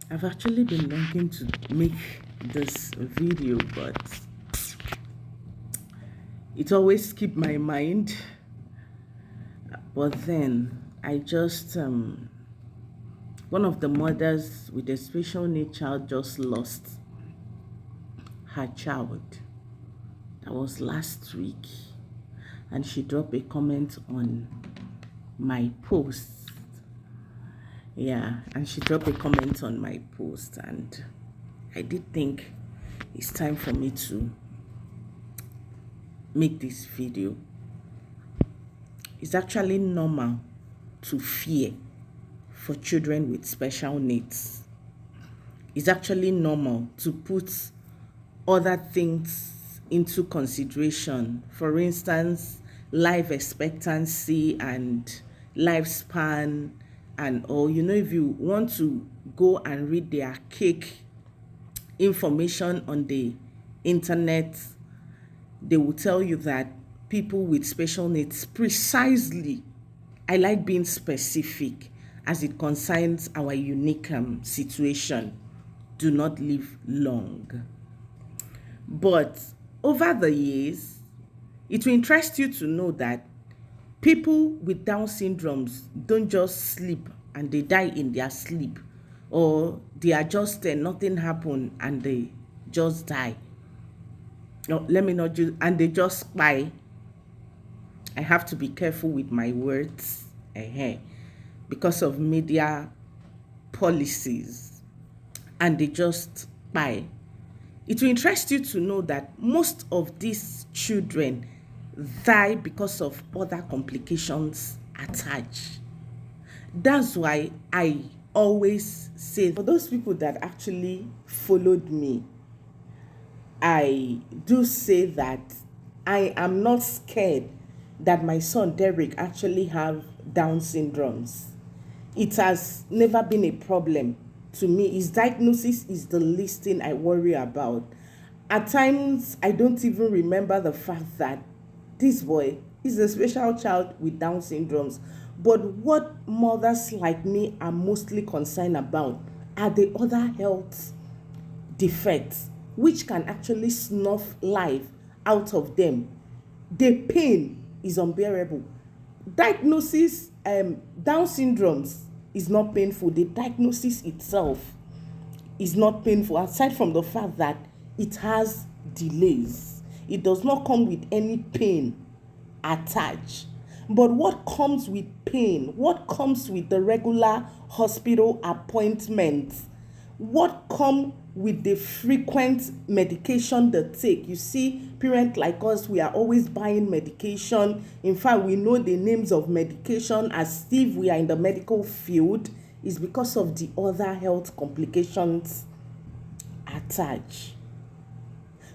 I've actually been longing to make this video, but it always keep my mind. But then I just one of the mothers with a special need child just lost her child. That was last week, and she dropped a comment on my post. Yeah, and she dropped a comment on my post, and I did think it's time for me to make this video. It's actually normal to fear for children with special needs. It's actually normal to put other things into consideration. For instance, life expectancy and lifespan and all. You know, if you want to go and read the archaic information on the internet, they will tell you that people with special needs precisely, I like being specific as it concerns our unique situation, do not live long. But over the years, it will interest you to know that people with Down syndromes don't just sleep and they die in their sleep, or they are just nothing happened and they just die. No, let me not do, and they just spy. I have to be careful with my words, because of media policies, and they just spy. It will interest you to know that most of these children die because of other complications attached. That's why I always say, for those people that actually followed me, I do say that I am not scared that my son Derek actually have Down syndromes. It has never been a problem to me. His diagnosis is the least thing I worry about. At times, I don't even remember the fact that this boy is a special child with Down syndromes. But what mothers like me are mostly concerned about are the other health defects which can actually snuff life out of them. The pain is unbearable. Diagnosis Down syndromes is not painful. The diagnosis itself is not painful, aside from the fact that it has delays. It does not come with any pain attached. But what comes with pain, what comes with the regular hospital appointments, what come with the frequent medication they take. You see, parents like us, we are always buying medication. In fact, we know the names of medication as if we are in the medical field. Is because of the other health complications attached.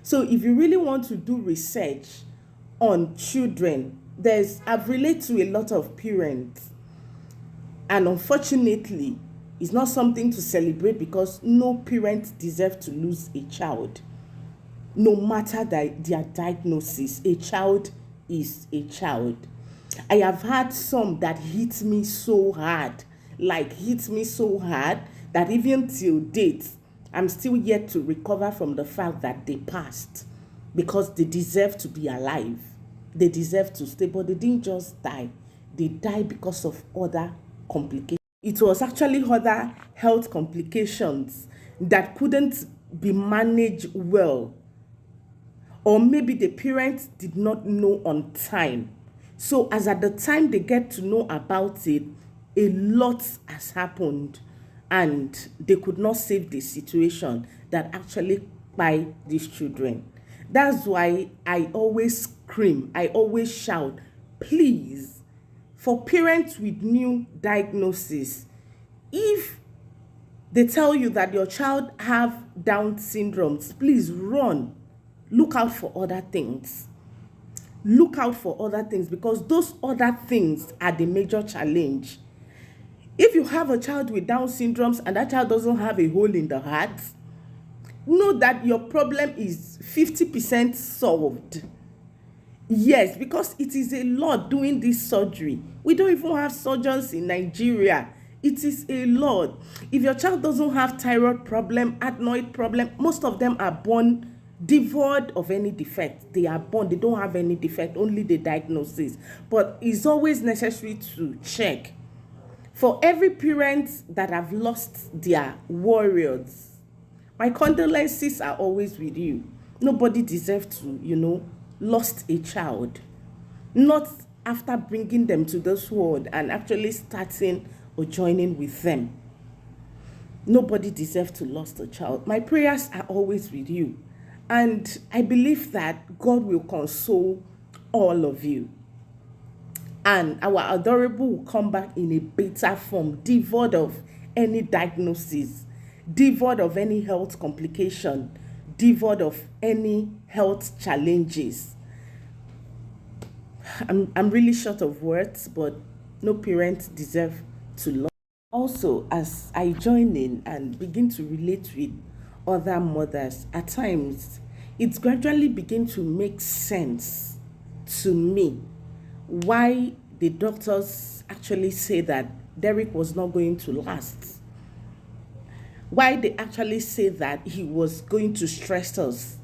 So if you really want to do research on children, I've related to a lot of parents, and unfortunately, it's not something to celebrate because no parent deserves to lose a child. No matter their diagnosis, a child is a child. I have had some that hit me so hard, that even till date, I'm still yet to recover from the fact that they passed, because they deserve to be alive. They deserve to stay, but they didn't just die. They died because of other complications. It was actually other health complications that couldn't be managed well, or maybe the parents did not know on time. So as at the time they get to know about it, a lot has happened, and they could not save the situation that actually by these children. That's why I always scream, I always shout, please, for parents with new diagnosis, if they tell you that your child have Down syndromes, please run. Look out for other things. Look out for other things, because those other things are the major challenge. If you have a child with Down syndromes and that child doesn't have a hole in the heart, know that your problem is 50% solved. Yes, because it is a lot doing this surgery. We don't even have surgeons in Nigeria. It is a lot. If your child doesn't have thyroid problem, adenoid problem, most of them are born devoid of any defect. They are born, they don't have any defect, only the diagnosis. But it's always necessary to check. For every parent that have lost their warriors, my condolences are always with you. Nobody deserves to, lost a child. Not after bringing them to this world and actually starting or joining with them. Nobody deserves to lost a child. My prayers are always with you. And I believe that God will console all of you. And our adorable will come back in a better form, devoid of any diagnosis, devoid of any health complication, devoid of any health challenges. I'm really short of words, but no parent deserves to love. Also, as I join in and begin to relate with other mothers, at times it's gradually begin to make sense to me why the doctors actually say that Derrick was not going to last. Why they actually say that he was going to stress us.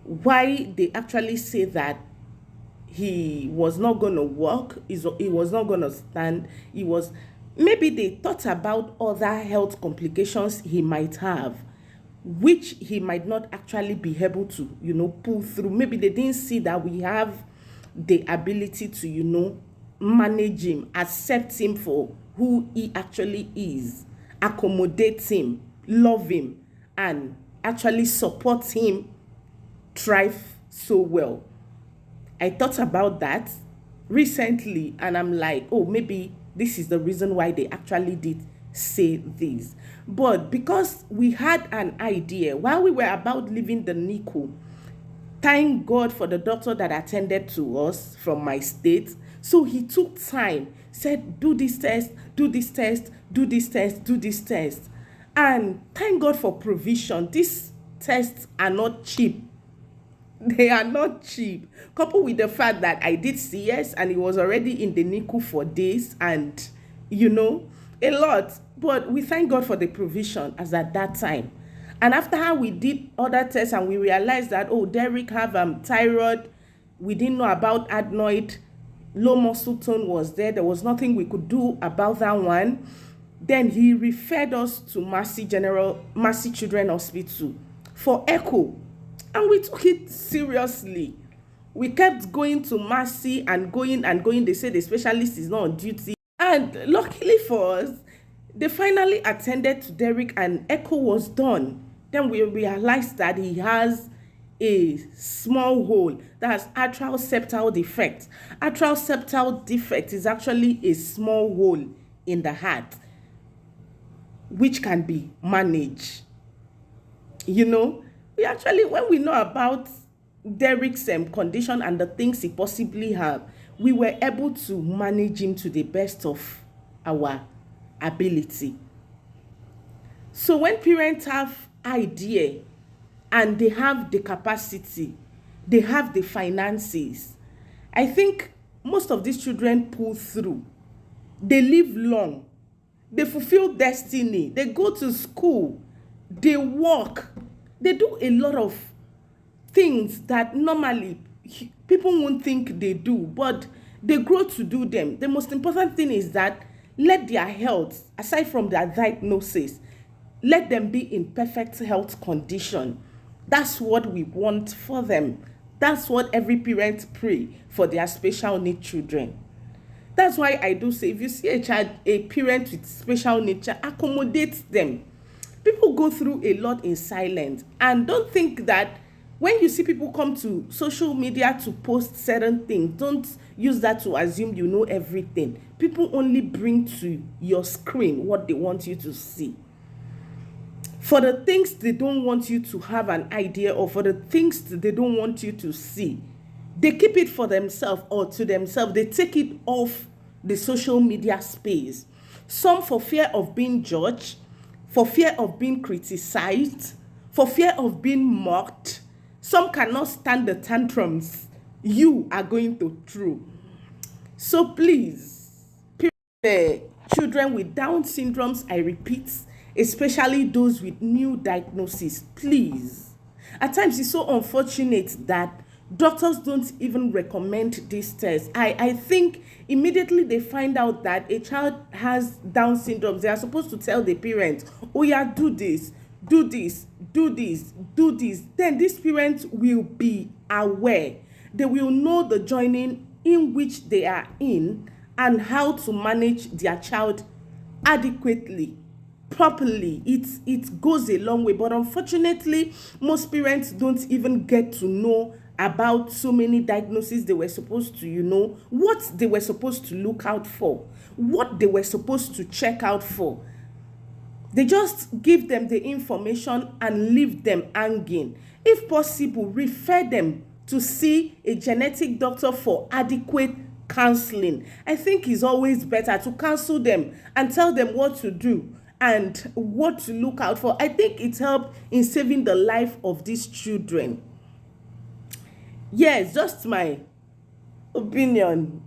Why they actually say that he was not going to work, he was not going to stand, maybe they thought about other health complications he might have, which he might not actually be able to, pull through. Maybe they didn't see that we have the ability to, manage him, accept him for who he actually is, accommodate him, love him, and actually support him thrive so well. I thought about that recently and I'm like, oh, maybe this is the reason why they actually did say this. But because we had an idea while we were about leaving the NICU, thank God for the doctor that attended to us from my state. So he took time, said, do this test, do this test, do this test, do this test. And thank God for provision. These tests are not cheap. They are not cheap. Coupled with the fact that I did CS and he was already in the NICU for days and, a lot. But we thank God for the provision as at that time. And after how we did other tests and we realized that, oh, Derrick have thyroid, we didn't know about adenoid, low muscle tone was there. There was nothing we could do about that one. Then he referred us to Mercy Children Hospital for echo. And we took it seriously. We kept going to Mercy and going and going. They said the specialist is not on duty. And luckily for us, they finally attended to Derrick and echo was done. Then we realized that he has a small hole. That's atrial septal defect. Atrial septal defect is actually a small hole in the heart, which can be managed. We actually, when we know about Derrick's condition and the things he possibly have, we were able to manage him to the best of our ability. So when parents have idea and they have the capacity, they have the finances, I think most of these children pull through. They live long. They fulfill destiny. They go to school. They work. They do a lot of things that normally people won't think they do, but they grow to do them. The most important thing is that let their health, aside from their diagnosis, let them be in perfect health condition. That's what we want for them. That's what every parent pray for their special need children. That's why I do say, if you see a child, a parent with special needs, accommodate them. People go through a lot in silence, and don't think that when you see people come to social media to post certain things, don't use that to assume you know everything. People only bring to your screen what they want you to see. For the things they don't want you to have an idea of, for the things they don't want you to see, they keep it for themselves or to themselves. They take it off the social media space. Some for fear of being judged, for fear of being criticized, for fear of being mocked. Some cannot stand the tantrums you are going to through. So please, the children with Down syndromes, I repeat, especially those with new diagnosis, please. At times, it's so unfortunate that doctors don't even recommend these tests. I think immediately they find out that a child has Down syndrome, they are supposed to tell the parents, oh yeah, do this, do this, do this, do this. Then these parents will be aware. They will know the journey in which they are in and how to manage their child adequately, properly. It goes a long way, but unfortunately most parents don't even get to know about so many diagnoses they were supposed to, what they were supposed to look out for, what they were supposed to check out for. They just give them the information and leave them hanging. If possible, refer them to see a genetic doctor for adequate counseling. I think it's always better to counsel them and tell them what to do and what to look out for. I think it helped in saving the life of these children. Yes, just my opinion.